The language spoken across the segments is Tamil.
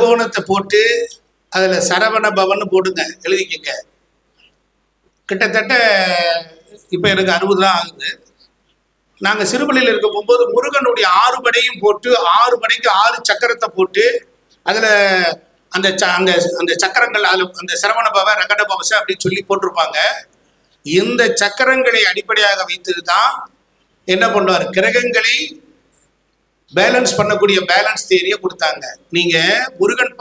அனுபவனத்தை போட்டு அதுல சரவண பவன் போடுங்க, எழுதிக்கங்க. கிட்டத்தட்ட இப்ப எனக்கு 60 தான் ஆகுது. நாங்க சிறுபள்ளியில் இருக்க போகும்போது முருகனுடைய 6 படையும் போட்டு 6 படைக்கு 6 சக்கரத்தை போட்டு அதுல அந்த அந்த சக்கரங்கள் அதுல அந்த சரவண பவ ரகட பவச அப்படின்னு சொல்லி போட்டிருப்பாங்க. இந்த சக்கரங்களை அடிப்படையாக வைத்து தான் என்ன பண்ணுவார், கிரகங்களை பேலன்ஸ் பண்ணக்கூடிய பேலன்ஸ் தியரியை கொடுத்தாங்க. நீங்க முருகன்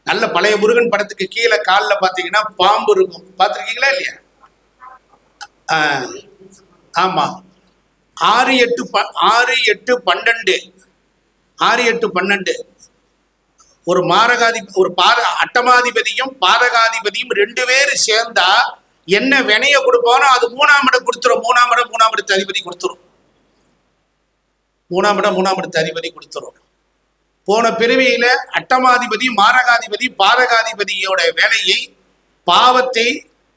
நல்ல பழைய முருகன் படத்துக்கு கீழே காலில் பார்த்தீங்கன்னா பாம்பு இருக்கும், பார்த்துருக்கீங்களா இல்லையா? ஆமா, 6 8 12 ஒரு ஒரு அட்டமாதிபதியும் பாதகாதிபதியும் 2 பேர் சேர்ந்தா என்ன வினைய கொடுப்பானோ அது 3ஆம் இடம் கொடுத்துரும். 3ஆம் இடத்து அதிபதி கொடுத்துரும். 3ஆம் இடத்து அதிபதி கொடுத்துரும். போன பிறவியில அட்டமாதிபதி மாரகாதிபதி பாதகாதிபதியோட வேலையை பாவத்தை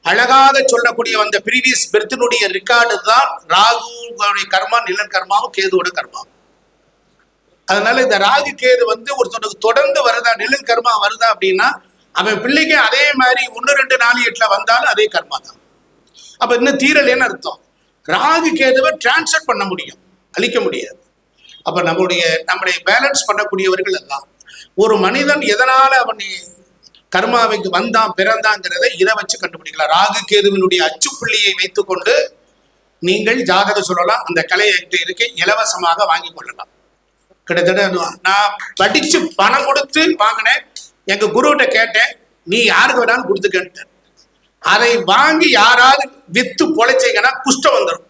அழகாக சொல்லக்கூடிய அந்த ப்ரீவியஸ் பெர்த்தினுடைய ரெக்கார்டு தான் ராகுடைய கர்மா, நிலன் கர்மாவும் கேதுவோட கர்மாவும். அதனால இந்த ராகு கேது ஒருத்தனுக்கு தொடர்ந்து வருதா, நிலன் கர்மா வருதா அப்படின்னா அவன் பிள்ளைக்கு அதே மாதிரி 1 2 4 8 வந்தாலும் அதே கர்மா தான். அப்ப இன்னும் தீரலேன்னு அர்த்தம். ராகு கேதுவை டிரான்ஸ்ஃபர் பண்ண முடியும், அழிக்க முடியாது. அப்ப நம்முடைய பேலன்ஸ் பண்ணக்கூடியவர்கள் எல்லாம் ஒரு மனிதன் எதனால அவன் கர்மாவைக்கு வந்தான் பிறந்தாங்கிறத இதை வச்சு கண்டுபிடிக்கலாம். ராகு கேதுவினுடைய அச்சுப்புள்ளியை வைத்துக்கொண்டு நீங்கள் ஜாதகம் சொல்லலாம். அந்த கலையை இருக்கு, இலவசமாக வாங்கி கொள்ளலாம். கிட்டத்தட்ட நான் படிச்சு பணம் கொடுத்து வாங்கினேன். எங்க குருகிட்ட கேட்டேன், நீ யாருக்கு வேணாலும் கொடுத்துக்கேன்ட்டு. அதை வாங்கி யாராவது வித்து பொழைச்சிங்கன்னா குஷ்டம் வந்துடும்.